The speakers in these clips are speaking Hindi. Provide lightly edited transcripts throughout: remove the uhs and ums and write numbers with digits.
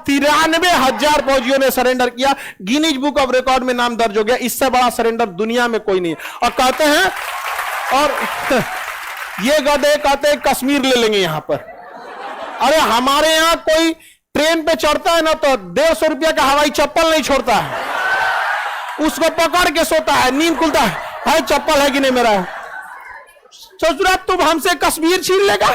93,000 फौजियों ने सरेंडर किया। गिनीज बुक ऑफ रिकॉर्ड में नाम दर्ज हो गया। इससे बड़ा सरेंडर दुनिया में कोई नहीं। और कहते हैं, और ये गधे कहते हैं कश्मीर ले लेंगे यहां पर। अरे हमारे यहां कोई ट्रेन पे चढ़ता है ना तो 150 रुपया का हवाई चप्पल नहीं छोड़ता है, उसको पकड़ के सोता है, नींद खुलता है, भाई चप्पल है कि नहीं मेरा। ससुरा तुम हमसे कश्मीर छीन लेगा।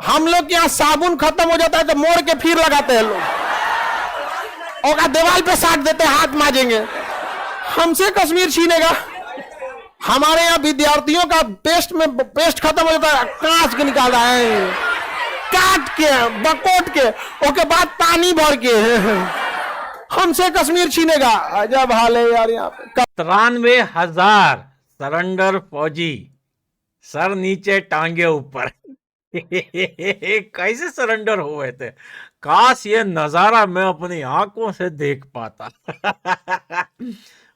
हम लोग यहाँ साबुन खत्म हो जाता है तो मोड़ के फिर लगाते हैं लोग, और दीवार पे साट देते हैं, हाथ माजेंगे। हमसे कश्मीर छीनेगा। हमारे यहाँ विद्यार्थियों का पेस्ट खत्म हो जाता है, कांच के निकाल रहा है, काट के बकोट के, उसके बाद पानी भर के। हमसे कश्मीर छीनेगा। अजब हाल है यार यहाँ पे। 93,000 सरेंडर फौजी, सर नीचे टांगे ऊपर। कैसे सरेंडर हुए थे? काश ये नजारा मैं अपनी आंखों से देख पाता।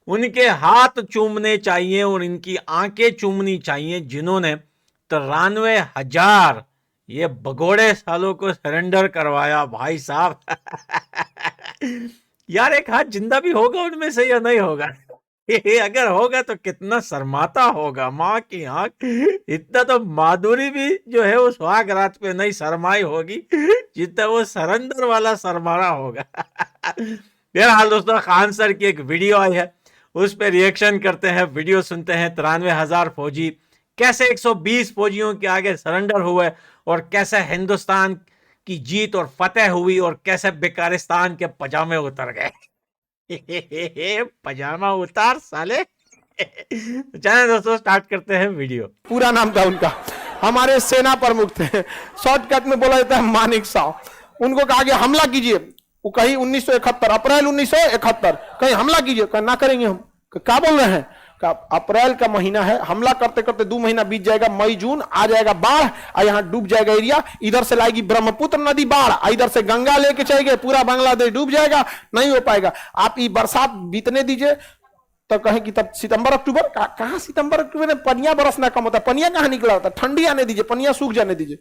उनके हाथ चूमने चाहिए और इनकी आंखें चूमनी चाहिए जिन्होंने 93,000 ये भगोड़े सालों को सरेंडर करवाया। भाई साहब यार एक हाथ जिंदा भी होगा उनमें से या नहीं होगा? अगर होगा तो कितना शर्माता होगा। माँ की आंख, इतना तो माधुरी भी जो है वो सुहाग रात पे नहीं शर्माई होगी जितना वो सरेंडर वाला शर्माना होगा। बहरहाल दोस्तों, खान सर की एक वीडियो आई है, उस पर रिएक्शन करते हैं, वीडियो सुनते हैं। 93,000 फौजी कैसे 120 फौजियों के आगे सरेंडर हुए, और कैसे हिंदुस्तान की जीत और फतेह हुई, और कैसे बेकारिस्तान के पजामे उतर गए। पजामा उतार साले। चलिए दोस्तों, स्टार्ट करते हैं वीडियो। पूरा नाम था उनका, हमारे सेना प्रमुख थे, शॉर्टकट में बोला जाता है मानिक साहब। उनको कहा गया हमला कीजिए, वो कहीं 1971 अप्रैल 1971 कहीं हमला कीजिए, कहा ना करेंगे हम। क्या बोल रहे हैं? अप्रैल का महीना है, हमला करते करते 2 महीना बीत जाएगा, मई जून आ जाएगा बाढ़, और यहाँ डूब जाएगा एरिया। इधर से लाएगी ब्रह्मपुत्र नदी बाढ़, इधर से गंगा लेके चलेंगे, पूरा बांग्लादेश डूब जाएगा, नहीं हो पाएगा। आप ये बरसात बीतने दीजिए। तो कहें कि तब सितंबर अक्टूबर, कहां सितंबर अक्टूबर में पनिया बरसना कम होता है, पनिया कहां निकला होता है? ठंडी आने दीजिए, पनिया सूख जाने दीजिए।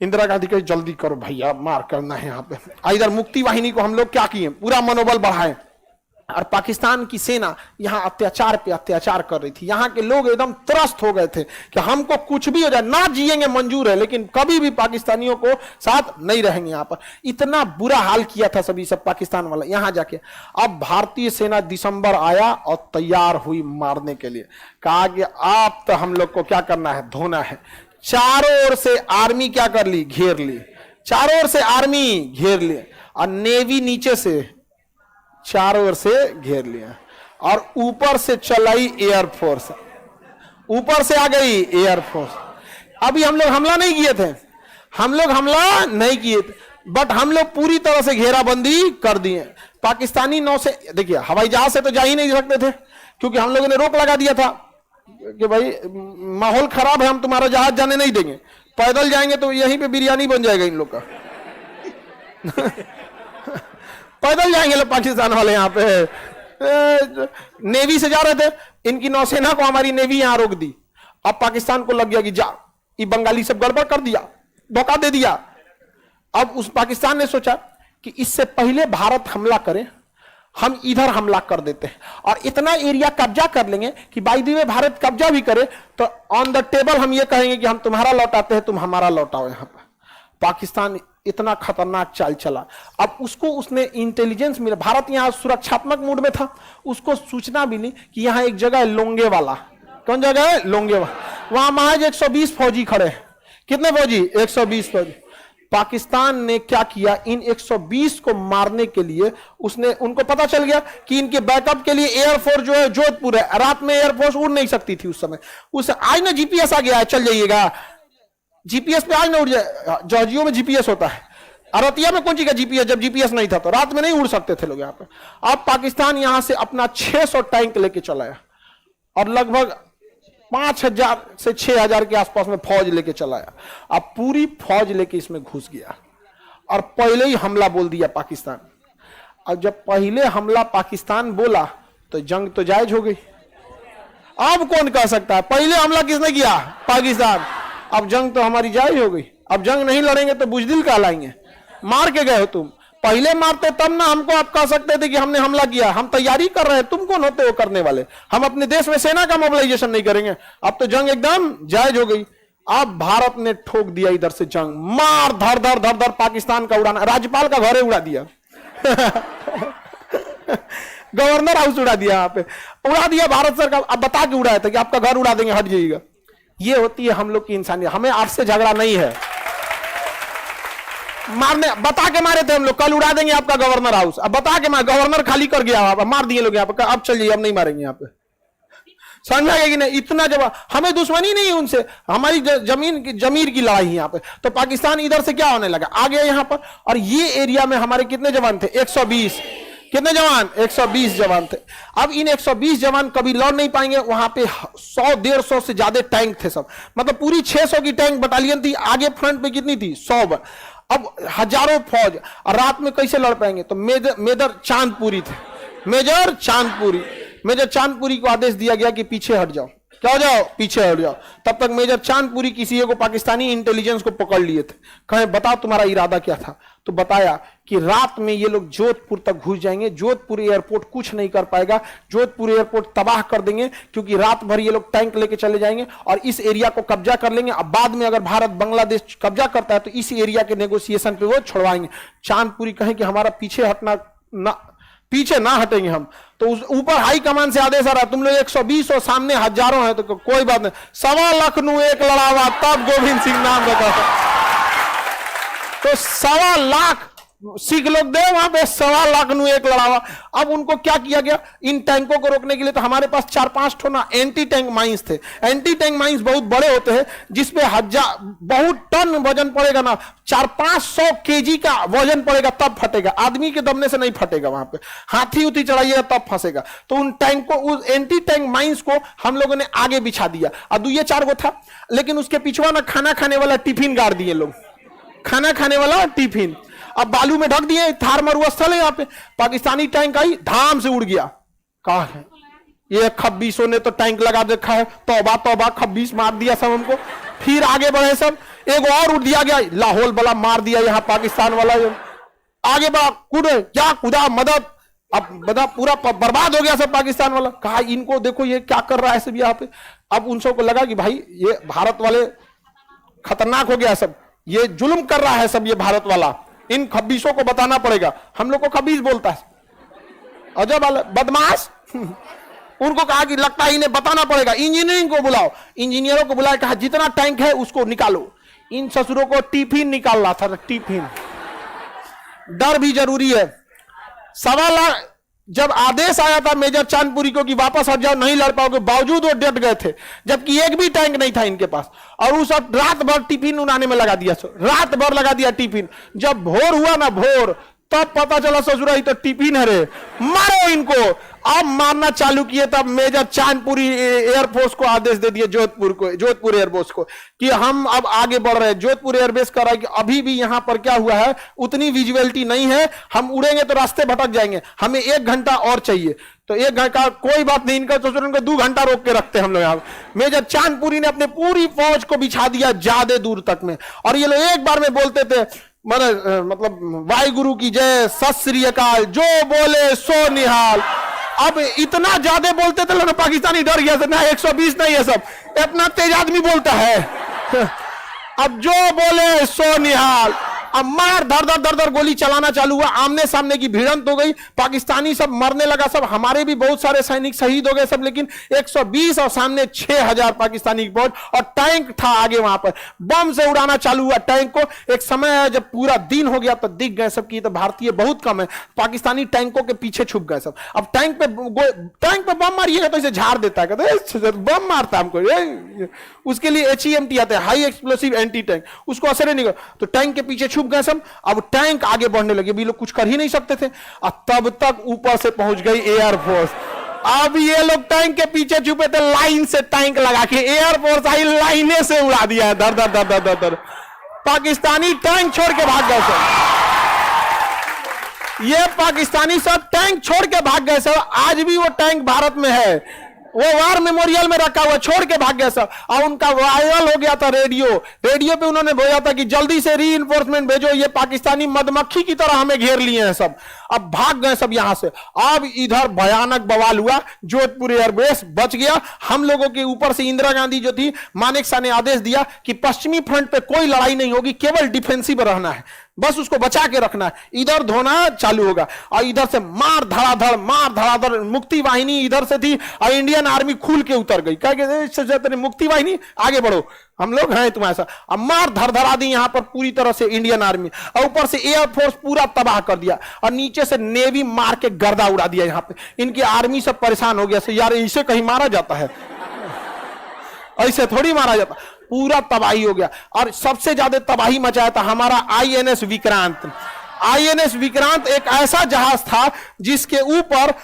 इंदिरा गांधी कहे जल्दी करो भैया, मार करना है यहाँ पे। इधर मुक्ति वाहिनी को हम लोग क्या किए, पूरा मनोबल बढ़ाए, और पाकिस्तान की सेना यहां अत्याचार पे अत्याचार कर रही थी। यहां के लोग एकदम त्रस्त हो गए थे कि हमको कुछ भी हो जाए, ना जिएंगे मंजूर है, लेकिन कभी भी पाकिस्तानियों को साथ नहीं रहेंगे। यहां पर इतना बुरा हाल किया था सभी सब पाकिस्तान वाला यहां जाके। अब भारतीय सेना दिसंबर आया और तैयार हुई मारने के लिए। कहा कि आप तो हम लोग को क्या करना है, धोना है। चारों ओर से आर्मी क्या कर ली, घेर ली। चारों ओर से आर्मी घेर ली, और नेवी नीचे से चारों ओर से घेर लिया, और ऊपर से चलाई एयरफोर्स, ऊपर से आ गई एयरफोर्स। अभी हम लोग हमला नहीं किए थे, हम लोग हमला नहीं किए थे, बट हम लोग पूरी तरह से घेराबंदी कर दिए। पाकिस्तानी नौ से, देखिए हवाई जहाज से तो जा ही नहीं सकते थे, क्योंकि हम लोगों ने रोक लगा दिया था कि भाई माहौल खराब है, हम तुम्हारा जहाज जाने नहीं देंगे। पैदल जाएंगे तो यहीं पे बिरयानी बन जाएगा इन लोग का। पैदल जाएंगे लोग पाकिस्तान वाले। यहाँ पे नेवी से जा रहे थे, इनकी नौसेना को हमारी नेवी यहां रोक दी। अब पाकिस्तान को लग गया कि जा, ये बंगाली सब गड़बड़ कर दिया, धोखा दे दिया। अब उस पाकिस्तान ने सोचा कि इससे पहले भारत हमला करे, हम इधर हमला कर देते हैं, और इतना एरिया कब्जा कर लेंगे कि बाय द वे भारत कब्जा भी करे तो ऑन द टेबल हम ये कहेंगे कि हम तुम्हारा लौटाते हैं, तुम हमारा लौटाओ। यहां पर पाकिस्तान इतना खतरनाक चाल चला। अब उसको उसने इंटेलिजेंस मिला, भारत यहां सुरक्षात्मक मूड में था, उसको सूचना मिली कि यहां एक जगह है लोंगेवाला। कौन जगह है? लोंगेवाला। वहां महज 120 फौजी खड़े हैं। कितने फौजी? 120 फौजी। पाकिस्तान ने क्या किया, इन 120 को मारने के लिए उसने, उनको पता चल गया कि इनके बैकअप के लिए एयरफोर्स जो है जोधपुर है। रात में एयरफोर्स उड़ नहीं सकती थी उस समय। उस आज ना जीपीएस आ गया है, चल जाइएगा जीपीएस पे, आज ना उड़ जाए। जॉर्जियो में जीपीएस होता है, अरतिया में कौन चीज का जीपीएस? जब जीपीएस नहीं था तो रात में नहीं उड़ सकते थे लोग यहाँ पे। अब पाकिस्तान यहां से अपना 600 टैंक लेके चला है, और लगभग 5,000 से 6,000 के आसपास में फौज लेके चलाया। अब पूरी फौज लेके इसमें घुस गया, और पहले ही हमला बोल दिया पाकिस्तान। अब जब पहले हमला पाकिस्तान बोला तो जंग तो जायज हो गई। अब कौन कह सकता है पहले हमला किसने किया? पाकिस्तान। अब जंग तो हमारी जायज हो गई। अब जंग नहीं लड़ेंगे तो बुजदिल कहलाएंगे। मार के गए हो तुम। पहले मारते तब ना हमको आप कह सकते थे कि हमने हमला किया। हम तैयारी कर रहे हैं, तुम कौन होते हो करने वाले? हम अपने देश में सेना का मोबिलाइजेशन नहीं करेंगे। अब तो जंग एकदम जायज हो गई। अब भारत ने ठोक दिया इधर से जंग, मार धर धर धर धर पाकिस्तान का उड़ाना, राज्यपाल का घर उड़ा दिया गवर्नर हाउस उड़ा दिया, यहाँ पे उड़ा दिया भारत सरकार। अब बता के उड़ाया था कि आपका घर उड़ा देंगे, हट जाइएगा। ये होती है हम लोग की इंसानियत। हमें आपसे झगड़ा नहीं है, मारने बता के मारे थे हम लोग, कल उड़ा देंगे आपका गवर्नर हाउस। अब बता के मार, गवर्नर खाली कर गया, अब मार दिए लोग यहाँ पे, अब चलिए अब नहीं मारेंगे यहाँ पे। समझ आएगा कि नहीं? इतना जवाब, हमें दुश्मनी नहीं है उनसे, हमारी जमीर की लड़ाई है यहाँ पे। तो पाकिस्तान इधर से क्या होने लगा, आ गया यहाँ पर। और ये एरिया में हमारे कितने जवान थे? 120। कितने जवान? 120 जवान थे। अब इन 120 जवान कभी लड़ नहीं पाएंगे। वहां पे 100-150 से ज्यादा टैंक थे सब, मतलब पूरी 600 की टैंक बटालियन थी। आगे फ्रंट पे कितनी थी? 100। अब हजारों फौज, और रात में कैसे लड़ पाएंगे? तो मेजर चांदपुरी थे, मेजर चांदपुरी। मेजर चांदपुरी को आदेश दिया गया कि पीछे हट जाओ। क्या हो जाओ? पीछे हट जाओ। तब तक मेजर चांदपुरी किसी को पाकिस्तानी इंटेलिजेंस को पकड़ लिए थे। कहे बताओ तुम्हारा इरादा क्या था? तो बताया कि रात में ये लोग जोधपुर तक घुस जाएंगे, जोधपुर एयरपोर्ट कुछ नहीं कर पाएगा, जोधपुर एयरपोर्ट तबाह कर देंगे, क्योंकि रात भर ये लोग टैंक लेके चले जाएंगे और इस एरिया को कब्जा कर लेंगे। अब बाद में अगर भारत बांग्लादेश कब्जा करता है तो इस एरिया के नेगोशिएशन पे वो छुड़वाएंगे। चांदपुरी कहे कि हमारा पीछे हटना ना, पीछे ना हटेंगे हम। तो उस ऊपर हाई कमान से आदेश आ रहा, तुम लोग 120 और सामने हजारों हैं, तो कोई बात नहीं, 1.25 लाख एक लड़ावा, तब गोविंद सिंह नाम रहता था। तो 1.25 लाख सिख लोग दे वहां पे, 1.25 लाख एक लड़ावा। अब उनको क्या किया गया इन टैंकों को रोकने के लिए? तो हमारे पास 4-5 ठो ना एंटी टैंक माइंस थे। एंटी टैंक माइंस बहुत बड़े होते हैं, जिसपे बहुत टन वजन पड़ेगा ना, 400-500 केजी का वजन पड़ेगा तब फटेगा, आदमी के दबने से नहीं फटेगा। वहां पे हाथी उथी चढ़ाइएगा तब फंसेगा। तो उन टैंक को, उस एंटी टैंक माइंस को हम लोगों ने आगे बिछा दिया। और 2-4 गो था, लेकिन उसके पिछवा ना खाना खाने वाला टिफिन गाड़ दिए लोग, खाना खाने वाला टिफिन। अब बालू में ढक दिए, थार मरुस्थल है यहाँ पे। पाकिस्तानी टैंक आई, धाम से उड़ गया। कहा है ये खब्बीसों ने तो टैंक लगा देखा है, तौबा तौबा, खब्बीस मार दिया सब हमको। फिर आगे बढ़े सब, एक और उड़ दिया गया, लाहौल वाला मार दिया यहाँ पाकिस्तान वाला। आगे बढ़ा, कूदे, क्या कूदा, मदद। अब बता पूरा बर्बाद हो गया सब पाकिस्तान वाला। कहा इनको देखो ये क्या कर रहा है सब यहाँ पे। अब उन सबको लगा कि भाई ये भारत वाले खतरनाक हो गया सब, ये जुल्म कर रहा है सब ये भारत वाला, इन खब्बीसों को बताना पड़ेगा। हम लोग को खब्बीस बोलता है, अजब वाला बदमाश। उनको कहा कि लगता है इन्हें बताना पड़ेगा, इंजीनियरिंग को बुलाओ। इंजीनियरों को बुलाया, कहा जितना टैंक है उसको निकालो। इन ससुरों को टिफिन निकाल रहा था, टिफिन। डर भी जरूरी है। 1.25 लाख जब आदेश आया था मेजर चांदपुरी को कि वापस हट जाओ, नहीं लड़ पाओगे, बावजूद वो डट गए थे, जबकि एक भी टैंक नहीं था इनके पास। और उस रात भर टिफिन उड़ाने में लगा दिया, रात भर लगा दिया टिफिन। जब भोर हुआ ना, भोर, तब पता चला ससुरा ही तो टिफिन है रे, मारो इनको। अब मारना चालू किए, तब मेजर चांदपुरी एयरफोर्स को आदेश दे दिए, जोधपुर एयरफोर्स को, कि हम अब आगे बढ़ रहे हैं। जोधपुर एयरबेस कर रहा है कि अभी भी यहां पर क्या हुआ है, उतनी विजुअलिटी नहीं है, हम उड़ेंगे तो रास्ते भटक जाएंगे, हमें 1 घंटा और चाहिए। तो 1 घंटा कोई बात नहीं, इनका ससुर इनको 2 घंटा रोक के रखते हम लोग यहाँ। मेजर चांदपुरी ने अपने पूरी फौज को बिछा दिया ज्यादा दूर तक में, और ये लोग एक बार में बोलते थे, मतलब वाहिगुरु की जय, सत श्री अकाल, जो बोले सो निहाल। अब इतना ज्यादा बोलते थे लोग, पाकिस्तानी डर गया था ना, 120 नहीं है सब, इतना तेज आदमी बोलता है। अब जो बोले सो निहाल। अब मार धर धर धर धर गोली चलाना चालू हुआ, आमने सामने की भिड़ंत हो गई, पाकिस्तानी सब मरने लगा सब, हमारे भी बहुत सारे सैनिक शहीद हो गए सब, लेकिन 120 और सामने 6000 पाकिस्तानी की फौज, और टैंक था आगे वहां पर, बम से उड़ाना चालू हुआ टैंक को। एक समय है जब पूरा दिन हो गया तो दिख गए सब की तो भारतीय बहुत कम है, पाकिस्तानी टैंकों के पीछे छुप गए सब। अब टैंक पे बम मारिएगा तो इसे झाड़ देता है, कहते बम मारता हमको, उसके लिए HEMT आते हैं, हाई एक्सप्लोसिव एंटी टैंक, उसको असर नहीं कर, तो टैंक के पीछे छुप गए सब। अब टैंक आगे बढ़ने लगे, भी लोग कुछ कर ही नहीं सकते थे, और तब तक ऊपर से पहुंच गई एयरफोर्स। अब ये लोग टैंक के पीछे छुपे थे, लाइन से टैंक लगा के एयरफोर्स आई, लाइने से उड़ा दिया, दर दर दर दर दर दर। पाकिस्तानी टैंक छोड़ के भाग गए सब, ये पाकिस्तानी सब टैंक छोड़ के भाग गए सब। आज भी वो टैंक भारत में है, वो वार मेमोरियल में रखा हुआ, छोड़ के भाग गया सब। और उनका वायरल हो गया था रेडियो पे उन्होंने बोला था कि जल्दी से रीइंफोर्समेंट भेजो, ये पाकिस्तानी मधुमक्खी की तरह हमें घेर लिए हैं सब। अब भाग गए सब यहां से। अब इधर भयानक बवाल हुआ, जोधपुर एयरबेस बच गया। हम लोगों के ऊपर से इंदिरा गांधी जो थी, मानेकशॉ ने आदेश दिया कि पश्चिमी फ्रंट पे कोई लड़ाई नहीं होगी, केवल डिफेंसिव रहना है, बस उसको बचा के रखना है। इधर धोना चालू होगा और इधर से मार धड़ाधड़ मुक्ति वाहिनी इधर से थी और इंडियन आर्मी खुल के उतर गई। कह मुक्ति वाहिनी आगे बढ़ो, हम लोग हैं तुम्हारे साथ। अब मार धड़धड़ा दी यहां पर पूरी तरह से इंडियन आर्मी, और ऊपर से एयरफोर्स पूरा तबाह कर दिया, और नीचे से नेवी मार के गर्दा उड़ा दिया। यहां पे इनकी आर्मी सब परेशान हो गया, यार इसे कहीं मारा जाता है, ऐसे थोड़ी मारा जाता। पूरा तबाही हो गया। और सबसे ज्यादा तबाही मचाया था हमारा आईएनएस विक्रांत। आईएनएस विक्रांत एक ऐसा जहाज था जिसके ऊपर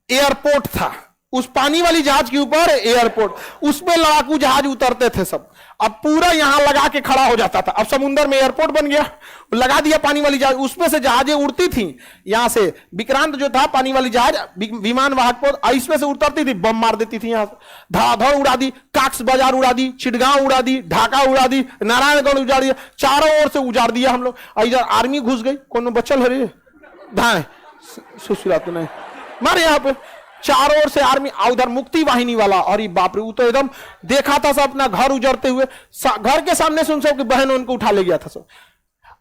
एयरपोर्ट था, उस पानी वाली जहाज के ऊपर एयरपोर्ट, उसमें लड़ाकू जहाज उतरते थे सब। अब पूरा यहां लगा के खड़ा हो जाता था। अब समुद्र में एयरपोर्ट बन गया, लगा दिया पानी वाली जहाज, उसमें से जहाजें उड़ती थी। यहां से विक्रांत जो था पानी वाली जहाज, विमान वाहक पोत, इसमें से उतरती थी, बम मार देती थी, यहां से धड़ाधड़ उड़ा दी, काक्स बाजार उड़ा दी, चिटगांव उड़ा दी, ढाका उड़ा दी, नारायणगढ़ उजाड़ दिया, चारों ओर से उजाड़ दिया हम लोग। इधर आर्मी घुस गई, कौन बचल है रे धाए सुशीला तो नहीं मारे यहां पे चारों ओर से आर्मी। उधर मुक्ति वाहिनी वाला, अरे बाप रे, वो तो एकदम देखा था सब अपना घर उजड़ते हुए, घर के सामने से उन सब की बहन उनको उठा ले गया था सब।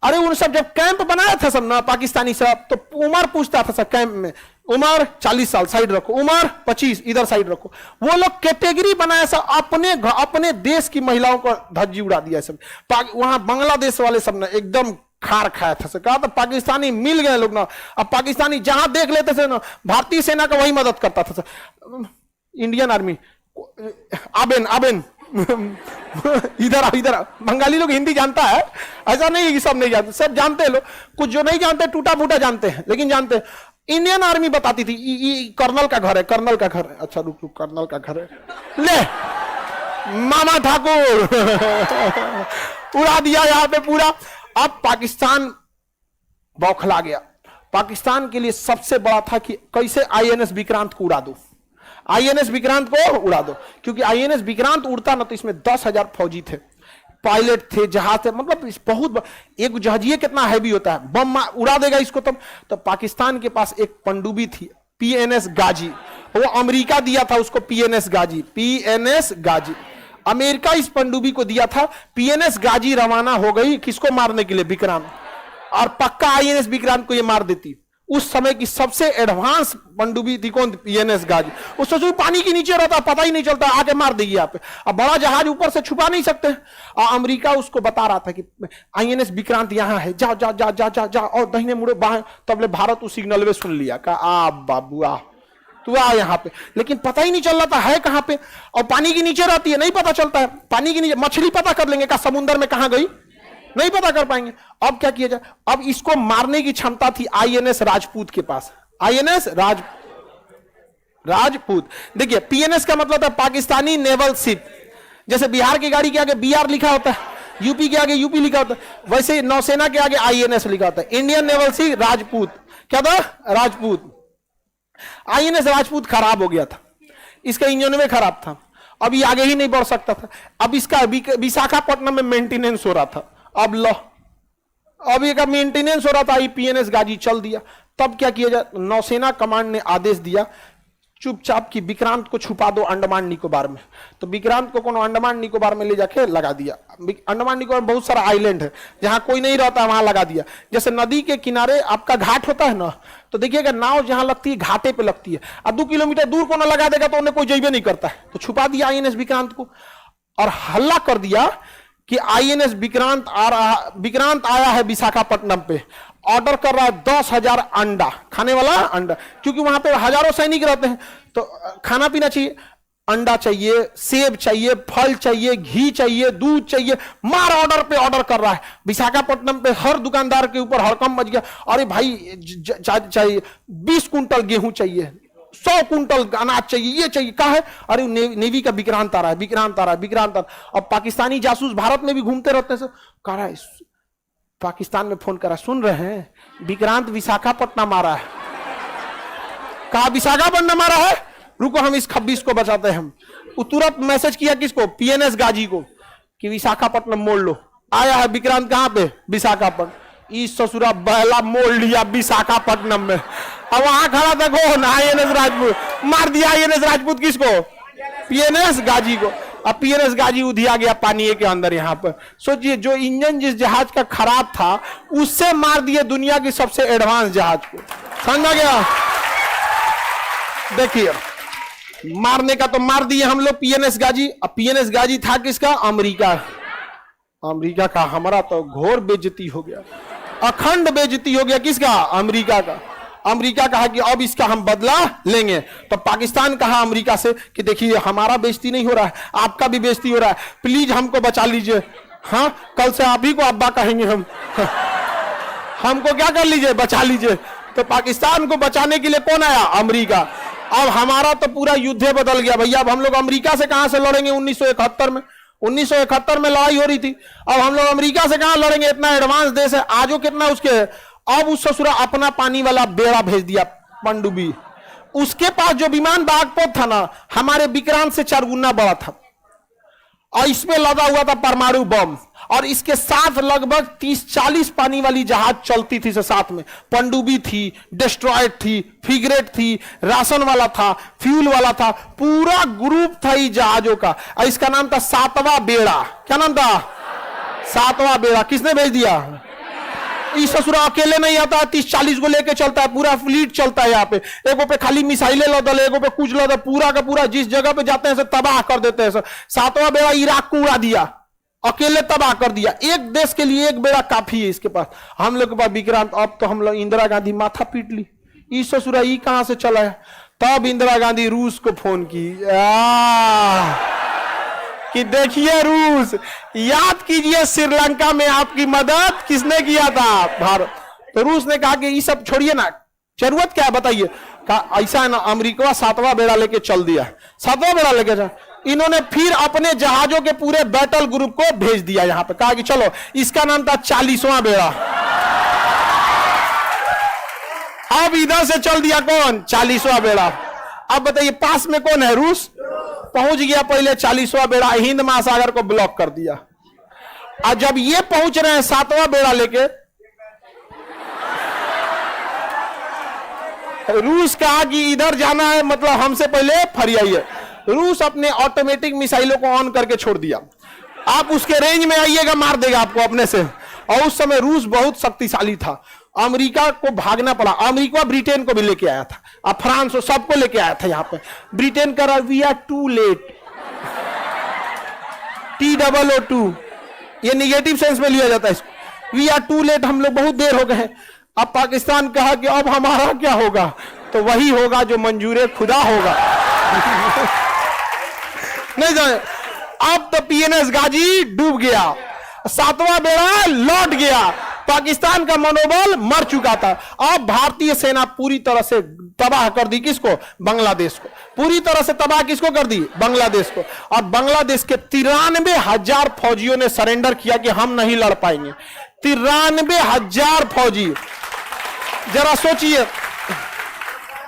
अरे उन सब जब कैंप बनाया था सब ना पाकिस्तानी सब, तो उमर पूछता था सब कैंप में, उमर 40 साल साइड रखो, उमर 25 इधर साइड रखो। वो लोग कैटेगरी बनाया सब, अपने देश की महिलाओं को धज्जी उड़ा दिया सब। वहां बांग्लादेश वाले सब ना एकदम खार खाया था, कहा था पाकिस्तानी मिल गए लोग ना। अब पाकिस्तानी जहां देख लेते थे ना, भारतीय सेना का वही मदद करता था। इंडियन आर्मी आबेन इधर बंगाली लोग हिंदी जानता है, ऐसा नहीं कि सब नहीं जानते, सब जानते हैं लोग। कुछ जो नहीं जानते टूटा फूटा जानते हैं, लेकिन जानते हैं। इंडियन आर्मी बताती थी कर्नल का घर है, कर्नल का घर है। अच्छा रुक कर्नल का घर है, ले मामा ठाकुर उड़ा दिया यहां पे पूरा। अब पाकिस्तान बौखला गया। पाकिस्तान के लिए सबसे बड़ा था कि कैसे आईएनएस विक्रांत को उड़ा दो, आईएनएस विक्रांत को उड़ा दो। क्योंकि आईएनएस विक्रांत उड़ता ना तो इसमें 10,000 फौजी थे, पायलट थे, जहाज थे, मतलब बहुत एक जहाजिए कितना हैवी होता है, बम उड़ा देगा इसको तब। तो पाकिस्तान के पास एक पनडुब्बी थी पीएनएस गाजी, वो अमेरिका दिया था उसको पीएनएस गाजी, पीएनएस गाजी अमेरिका इस पनडुब्बी को दिया था। पीएनएस गाजी रवाना हो गई किसको मारने के लिए, विक्रांत, और पक्का आईएनएस विक्रांत को ये मार देती। उस समय की सबसे एडवांस पनडुब्बी थी कौन, पीएनएस गाजी। वो सोचो पानी के नीचे रहता, पता ही नहीं चलता, आके मार देगी यहाँ पे। अब बड़ा जहाज ऊपर से छुपा नहीं सकते, और अमेरिका उसको बता रहा था कि आईएनएस विक्रांत यहाँ है, जा जा जा जा जा जा, और दाहिने मुड़े बाएं। तबले भारत उस सिग्नल में सुन लिया, कहा आ बाबू आ तू आ यहाँ पे, लेकिन पता ही नहीं चल रहा था है कहां पे। और पानी के नीचे रहती है, नहीं पता चलता है। पानी के नीचे मछली पता कर लेंगे, का समुद्र में कहां गई नहीं पता कर पाएंगे। अब क्या किया जाए, अब इसको मारने की क्षमता थी आईएनएस राजपूत के पास, आईएनएस राजपूत। देखिए पीएनएस का मतलब था पाकिस्तानी नेवल शिप, जैसे बिहार की गाड़ी के आगे बीआर लिखा होता है, यूपी के आगे यूपी लिखा होता है, वैसे नौसेना के आगे आईएनएस लिखा होता है, इंडियन नेवल शिप राजपूत। क्या था, राजपूत। आईएनएस राजपूत खराब हो गया था, इसका इंजन में खराब था, अब ये आगे ही नहीं बढ़ सकता था। अब इसका विशाखापट्टनम में मेंटेनेंस हो रहा था। अब लो, अब ये का मेंटेनेंस हो रहा था, पीएनएस गाजी चल दिया। तब क्या किया जाए, नौसेना कमांड ने आदेश दिया चुपचाप कि विक्रांत को छुपा दो अंडमान निकोबार में। तो विक्रांत को कोनो अंडमान निकोबार में ले जाके लगा दिया। अंडमान निकोबार में बहुत सारा आइलैंड है जहां कोई नहीं रहता, वहां लगा दिया। जैसे नदी के किनारे आपका घाट होता है ना, तो देखिएगा नाव जहां लगती है घाटे पे लगती है, और 2 किलोमीटर दूर को ना लगा देगा तो उन्हें कोई जइबे नहीं करता है। तो छुपा दिया आईएनएस विक्रांत को, और हल्ला कर दिया कि आईएनएस विक्रांत आया है विशाखापट्टनम पे, ऑर्डर कर रहा है 10,000 अंडा, खाने वाला अंडा, क्योंकि वहां पे हजारों सैनिक रहते हैं तो खाना पीना चाहिए, अंडा चाहिए, सेब चाहिए, फल चाहिए, घी चाहिए, दूध चाहिए, मार ऑर्डर पे ऑर्डर कर रहा है। विशाखापट्टनम पे हर दुकानदार के ऊपर हड़कंप मच गया, अरे भाई चाहिए 20 कुंटल गेहूं चाहिए, 100 कुंटल अनाज चाहिए, ये चाहिए, कहा है, अरे नेवी का विक्रांत आ रहा है, विक्रांत आ रहा है, विक्रांत आ रहा है। अब पाकिस्तानी जासूस भारत में भी घूमते रहते हैं, कह रहा है पाकिस्तान में फोन करा, सुन रहे हैं विक्रांत विशाखापट्टनम आ रहा है, कहा विशाखापट्टनम आ रहा है, रुको हम इस खब्बीस को बचाते हैं। हम वो तुरंत मैसेज किया किसको, पीएनएस गाजी को, कि विशाखापट्टनम मोड़ लो। आया है विक्रांत कहां पे, विशाखापट्टनम। इस ससुरा बहला मोड़ लिया विशाखापट्टनम में। अब वहां खड़ा था कौन, आईएनएस राजपूत, मार दिया आईएनएस राजपूत किसको, पीएनएस गाजी को। अब पीएनएस गाजी उधिया गया पानी के अंदर। यहां पर सोचिए, जो इंजन जिस जहाज का खराब था उससे मार दिए दुनिया की सबसे एडवांस जहाज को। समझा गया। देखिए, मारने का तो मार दिए हम लोग पीएनएस गाजी। अब पीएनएस गाजी था किसका, अमेरिका, अमेरिका का। हमारा तो घोर बेइज्जती हो गया, अखंड बेइज्जती हो गया किसका, अमेरिका का। अमेरिका कहा कि अब इसका हम बदला लेंगे। तो पाकिस्तान कहा अमेरिका से कि देखिए हमारा बेइज्जती नहीं हो रहा है, आपका भी बेइज्जती हो रहा है, प्लीज हमको बचा लीजिए। हाँ, कल से आप ही को अब्बा कहेंगे हम। हमको क्या कर लीजिए, बचा लीजिए। तो पाकिस्तान को बचाने के लिए कौन आया, अमेरिका। अब हमारा तो पूरा युद्ध बदल गया भैया। अब हम लोग अमेरिका से कहां से लड़ेंगे, 1971 में, 1971 में लड़ाई हो रही थी। अब हम लोग अमेरिका से कहां लड़ेंगे, इतना एडवांस देश है। आजो कितना उसके, अब उस ससुरा अपना पानी वाला बेड़ा भेज दिया पनडुब्बी। उसके पास जो विमान बागपत था ना, हमारे विक्रांत से 4 गुना बड़ा था, और इसमें लगा हुआ था परमाणु बम। और इसके साथ लगभग 30-40 पानी वाली जहाज चलती थी। साथ में पनडुब्बी थी, डिस्ट्रॉयर थी, फ्रिगेट थी, राशन वाला था, फ्यूल वाला था, पूरा ग्रुप था इस जहाजों का। और इसका नाम था 7वां बेड़ा। क्या नाम था, 7वां बेड़ा। किसने भेज दिया, इस ससुरा अकेले नहीं आता है, 30-40 को लेके चलता है, पूरा फ्लीट चलता है यहाँ पे। एगो पे खाली मिसाइलें लदल, एगो पे कुछ लदल, पूरा का पूरा जिस जगह पे जाते हैं तबाह कर देते हैं। 7वां बेड़ा इराक को उड़ा दिया, अकेले तबाह कर दिया। एक देश के लिए एक बेड़ा काफी है इसके पास। हम लोग के पास विक्रांत। अब तो हम लोग इंदिरा गांधी माथा पीट ली, इस ससुरा ई कहां से चला है। तब इंदिरा गांधी रूस को फोन की कि देखिए रूस, याद कीजिए श्रीलंका में आपकी मदद किसने किया था, भारत। तो रूस ने कहा कि ये सब छोड़िए ना, जरूरत क्या है बताइए। कहा ऐसा है ना, अमेरिका 7वां बेड़ा लेके चल दिया, 7वां बेड़ा लेके जा। इन्होंने फिर अपने जहाजों के पूरे बैटल ग्रुप को भेज दिया यहां पे। कहा कि चलो, इसका नाम था 40वां बेड़ा। अब इधर से चल दिया कौन, 40वां बेड़ा। अब बताइए पास में कौन है, रूस। पहुंच गया पहले 40वां बेड़ा, हिंद महासागर को ब्लॉक कर दिया। और जब ये पहुंच रहे हैं 7वां बेड़ा लेके, रूस कहा कि इधर जाना है, मतलब हमसे पहले फरियाइए। रूस अपने ऑटोमेटिक मिसाइलों को ऑन करके छोड़ दिया, आप उसके रेंज में आइएगा, मार देगा आपको अपने से। और उस समय रूस बहुत शक्तिशाली था, अमेरिका को भागना पड़ा। अमेरिका ब्रिटेन को भी लेके आया था, अब फ्रांस सबको लेके आया था यहाँ पे। ब्रिटेन कर रहा, we are to late, TOO2, ये निगेटिव सेंस में लिया जाता है इसको। वी आर टू लेट, हम लोग बहुत देर हो गए हैं। अब पाकिस्तान कहा कि अब हमारा क्या होगा, तो वही होगा जो मंजूर खुदा होगा। नहीं जाने, अब तो पीएनएस गाजी डूब गया, 7वां बेड़ा लौट गया, पाकिस्तान का मनोबल मर चुका था। अब भारतीय सेना पूरी तरह से तबाह कर दी किसको, बांग्लादेश को। पूरी तरह से तबाह किसको कर दी, बांग्लादेश को। और बांग्लादेश के 93,000 फौजियों ने सरेंडर किया कि हम नहीं लड़ पाएंगे। 93,000 फौजी, जरा सोचिए,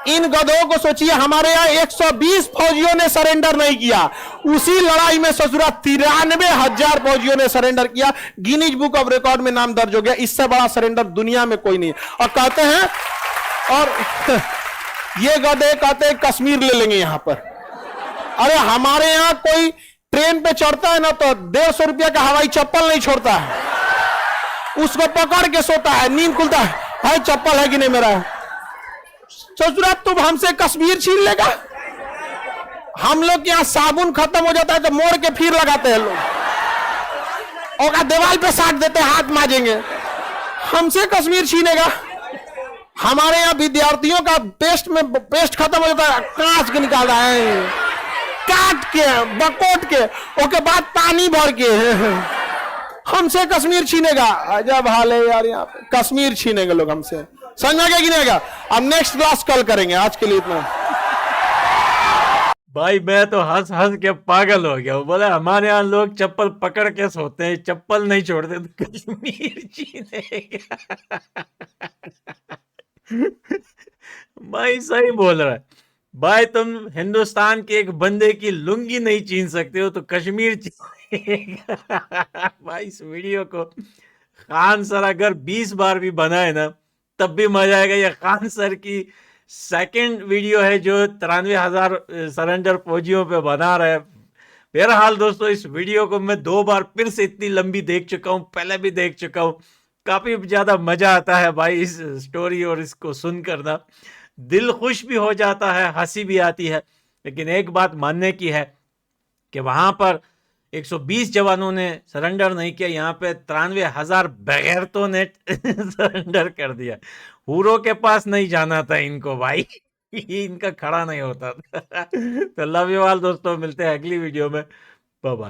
इन गधों को सोचिए, हमारे यहां 120 फौजियों ने सरेंडर नहीं किया, उसी लड़ाई में ससुरा 93,000 फौजियों ने सरेंडर किया। गिनीज बुक ऑफ रिकॉर्ड में नाम दर्ज हो गया, इससे बड़ा सरेंडर दुनिया में कोई नहीं। और कहते हैं, और ये गधे कहते हैं कश्मीर ले लेंगे यहां पर। अरे हमारे यहां कोई ट्रेन पे चढ़ता है ना तो 150 रुपया का हवाई चप्पल नहीं छोड़ता है, उसको पकड़ के सोता है, नींद खुलता है चप्पल है कि नहीं मेरा। ससुरा तुम हमसे कश्मीर छीन लेगा। हम लोग के यहां साबुन खत्म हो जाता है तो मोड़ के फिर लगाते हैं लोग, और दीवार पे साट देते हैं, हाथ माजेंगे। हमसे कश्मीर छीनेगा। हमारे यहां विद्यार्थियों का पेस्ट खत्म हो जाता है, कांच के निकाल रहा है, काट के बकोट के, उसके बाद पानी भर के। हमसे कश्मीर छीनेगा, अजब हाल है यार, यहाँ पे कश्मीर छीनेंगे लोग हमसे। समझ गया कि नहीं आएगा। अब नेक्स्ट क्लास कल करेंगे, आज के लिए इतना। भाई मैं तो हंस हंस के पागल हो गया। बोला हमारे यहाँ लोग चप्पल पकड़ के सोते हैं, चप्पल नहीं छोड़ते, तो कश्मीर छीनेगा। भाई सही बोल रहा है। भाई तुम हिंदुस्तान के एक बंदे की लुंगी नहीं छीन सकते हो तो कश्मीर भाई इस वीडियो को खान सर अगर 20 बार भी बनाए ना तब भी मजा आएगा। ये खान सर की सेकंड वीडियो है जो 93,000 सरेंडर फौजियों पे बना रहे हैं। बहरहाल दोस्तों, इस वीडियो को मैं 2 बार फिर से इतनी लंबी देख चुका हूँ, पहले भी देख चुका हूँ। काफी ज्यादा मजा आता है भाई इस स्टोरी और इसको सुनकर ना, दिल खुश भी हो जाता है, हंसी भी आती है। लेकिन एक बात मानने की है कि वहां पर 120 जवानों ने सरेंडर नहीं किया, यहाँ पे 93,000 बगैरतों ने सरेंडर कर दिया। हुरों के पास नहीं जाना था इनको भाई, इनका खड़ा नहीं होता था। तो लव यू ऑल दोस्तों, मिलते हैं अगली वीडियो में। Bye bye.